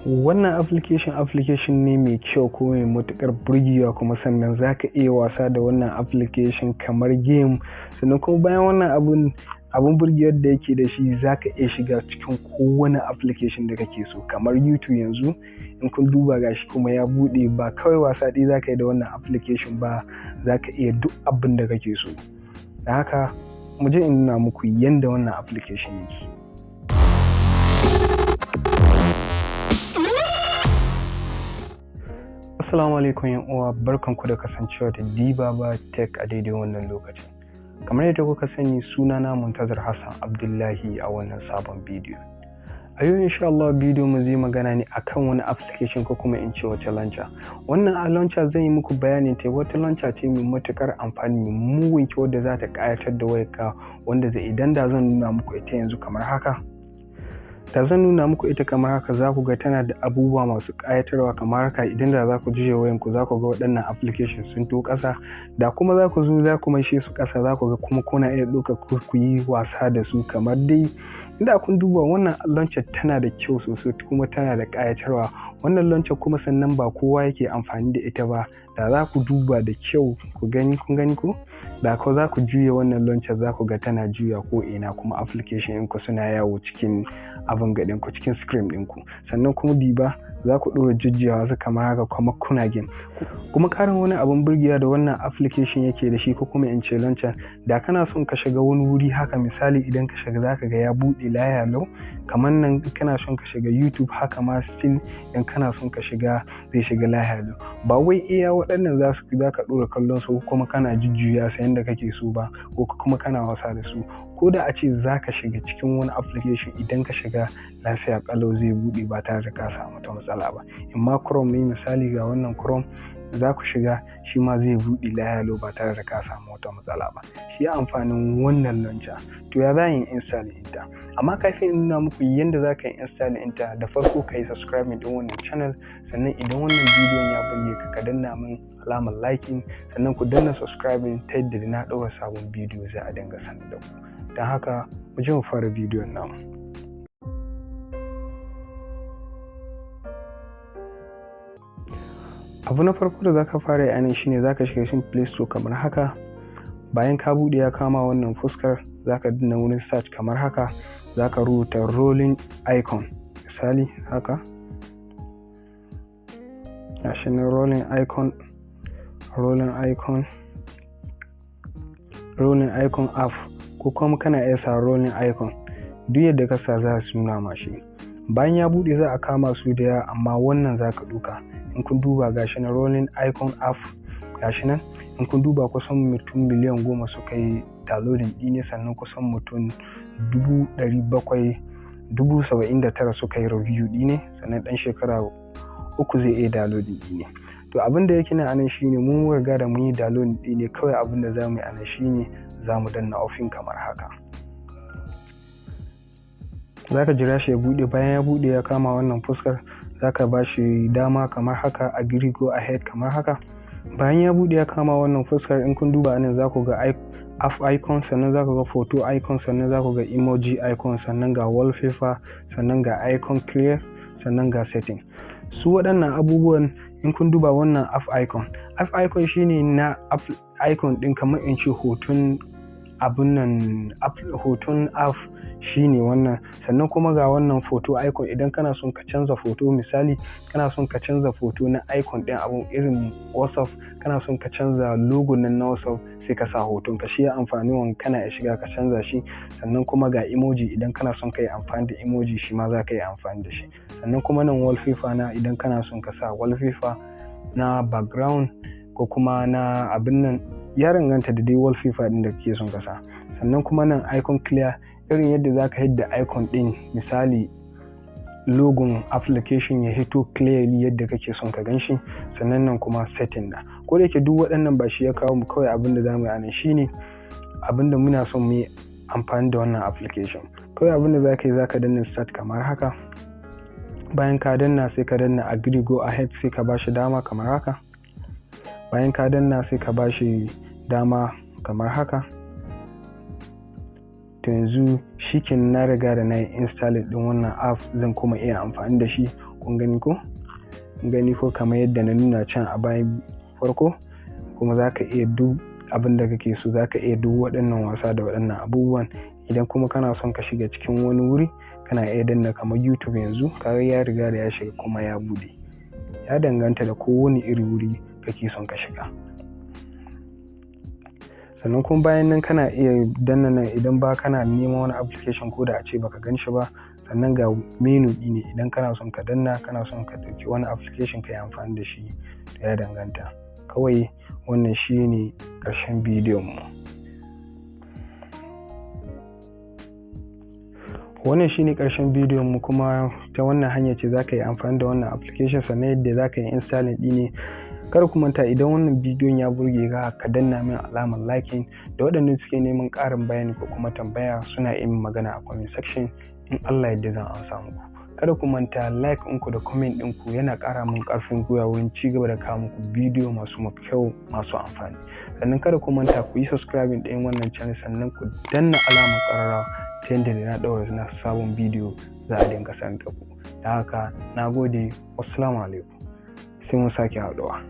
Wannan application ne mai kyau ko mai matukar burgewa, kuma sannan zaka iya wasa da wannan application kamar game. Sannan kuma bayan wannan abun burgewar da yake da shi, zaka iya shiga cikin kowane application da kake so. Kamar YouTube yanzu in kun duba gashi kuma ya bude, ba kawai wasa ɗaya zaka yi da wannan application ba, zaka iya duk abin da kake so. Da haka mu je in nuna muku yanda wannan application yake. Assalamu alaikum yan uwa, barkanku da kasancewa da Dibaba Tech a daidai wannan lokacin. Kamar yadda kuka sani, sunana Muntazir Hassan Abdullahi a wannan sabon bidiyo. A yau insha Allah bidiyo mu zai magana ne akan wani application ko kuma in ce wata launcher. Wannan launcher zan yi muku bayanin ta. Wata launcher ce mai matukar amfani, mai mugun kyau wadda za ta kayatar da wayarka, wanda idan da zan nuna muku ita yanzu kamar haka. Da zan nuna muku ita kamar haka, za ku ga tana da abubuwa masu ƙayatarwa kamar haka. Idan da za ku juye wayanku, za ku ga waɗannan application sun to ƙasa, da kuma za ku zo za ku maishe su ƙasa, za ku ga kuma kuna iya ɗauka ku yi wasa da su kamar dai. Inda kun duba wannan launcher tana da kyau sosai kuma tana da ƙayatarwa. Wannan launcher kuma sannan ba kowa yake amfani da ita ba. Da za ku duba da kyau kun gani ko? Da ko za ku juya wannan launcher, za ku ga tana juya ko ina, kuma application ɗinku suna yawo cikin abin gaɗin ku, cikin screen ɗinku. Sannan kuma diba, za ku ɗora jujjuyawa su kamar haka, kuma kuna game. Kuma ƙarin wani abin burgewa da wannan application yake da shi ko kuma in ce launcher, da kana son ka shiga wani wuri haka, misali idan ka shiga za ka ga ya buɗe laya lau. Kamar nan kana son ka shiga YouTube haka ma still, in kana son ka shiga zai shiga laya lau. Ba wai iya waɗannan za ka ɗora kallon su kuma kana jujjuya su yanda kake so ba, ko kuma kana wasa da su. Ko da a ce za ka shiga cikin wani application, idan ka shiga lafiya ƙalau zai buɗe ba tare da ka samu ta matsala ba. Imma Chrome ne misali, ga wannan Chrome za ku shiga shi ma zai buɗe layalo ba tare da ka samu wata matsala ba. Shi amfanin wannan launcher. To ya za yin install ɗinta? Amma kafin in nuna muku yadda za ka yi install ɗinta, da farko ka yi subscribing ɗin wannan channel. Sannan idan wannan bidiyon ya burge ka, ka danna min alamar liking, sannan ku danna subscribing ta yadda na ɗaura sabon bidiyo za a dinga sanar da ku. Don haka mu je mu fara bidiyon namu. Abu na farko da zaka fara yi shine zaka shiga cikin Play Store kamar haka. Bayan ka bude ya kama wannan fuskar, zaka dinga wurin search kamar haka, zaka rubuta rolling icon misali haka. Gashi nan rolling icon app, ko kuma kana iya sa rolling icon, duk yadda ka sa za su nuna ma shi. Bayan ya bude za a kama su da yawa, amma wannan zaka duka. In kun duba gashi na rolling icon app, gashi nan in kun duba kusan mutum miliyan 10 suka yi downloading ɗine, sannan kusan mutum 779 suka yi review ɗine, sannan ɗan shekara 3 zai iya downloading ɗine. To abin da yake nan anan shine mun riga da mun yi downloading ɗine, kawai abin da za mu yi anan shine za mu danna offin kamar haka. Za ka jira shi ya buɗe. Bayan ya buɗe ya kama wannan fuskar, za ka ba shi dama kamar haka, agree go ahead kamar haka. Bayan ya buɗe ya kama wannan fuskar, in kun duba anan za ku ga app icon, sannan za ku ga photo icon, sannan za ku ga emoji icon, sannan ga wallpaper, sannan ga icon clear, sannan ga setting. Su waɗannan abubuwan in kun duba wannan app icon shine na app icon ɗin, kamar in ce hoton abun nan, hoton app shine wannan. Sannan kuma ga wannan photo icon, idan kana son ka canza photo, misali kana son ka canza photo na icon din abun irin WhatsApp, kana son ka canza logo nan na WhatsApp, sai ka sa hoton ka. Shi ya amfani wannan, kana ya shiga ka canza shi. Sannan kuma ga emoji, idan kana son ka yi amfani da emoji, shi ma za ka yi amfani da shi. Sannan kuma nan wallpaper na, idan kana son ka sa wallpaper na background ko kuma na abin nan, ya danganta da dai wallpaper din da kake son ka sa. Sannan kuma nan icon clear, irin yadda za ka hidda icon din, misali logon application ya hito clearly yadda kake son ka ganshi. Sannan nan kuma setting da, ko da yake duk waɗannan ba shi ya kawo mu, kawai abin da za mu yi anan shine abin da muna son mu yi amfani da wannan application. Kawai abin da za ka yi, za ka danna start kamar haka. Bayan ka danna sai ka danna agree go ahead, sai ka ba shi dama kamar haka. Bayan ka danna sai ka ba shi dama kamar haka. To yanzu shikin na riga da na yi install din wannan app, zan kuma iya amfani da shi kun gani ko kamar yadda na nuna can a bayan farko. Kuma za ka iya duk abin da kake so, za ka iya duk waɗannan wasa da waɗannan abubuwan. Idan kuma kana son ka shiga cikin wani wuri, kana iya danna kamar YouTube yanzu, kaga ya riga da ya shiga kuma ya bude. Ya danganta da kowane iri wuri kake son ka shiga. Sannan kuma bayan nan kana iya danna nan idan ba kana neman wani application ko da a ce baka gan shi ba. Sannan ga menu ne, idan kana son ka danna, kana son ka ɗauki wani application ka yi amfani da shi, ya danganta. Kawai wannan shi ne ƙarshen bidiyon mu. Wannan shi ne ƙarshen bidiyon mu, kuma ta wannan hanya ce za ka yi amfani da wannan application. Sannan yadda za ka yi installing ɗi ne, kar ku manta idan wannan bidiyon ya burge ka danna min alamar liking. Da waɗanda suke neman ƙarin bayani ko kuma tambaya suna yi min magana a comment section, in Allah yadda zan amsa muku. Kada ku manta like ɗinku da comment ɗinku yana ƙara min ƙarfin gwiwa wurin ci gaba da kawo muku bidiyo masu kyau masu amfani. Sannan kada ku manta ku yi subscribing ɗin wannan channel, sannan ku danna alamar ƙararrawa ta yadda na ɗaura na sabon bidiyo za a dinga sanar da ku. Da haka na gode, wassalamu alaikum, sai mun sake haɗuwa.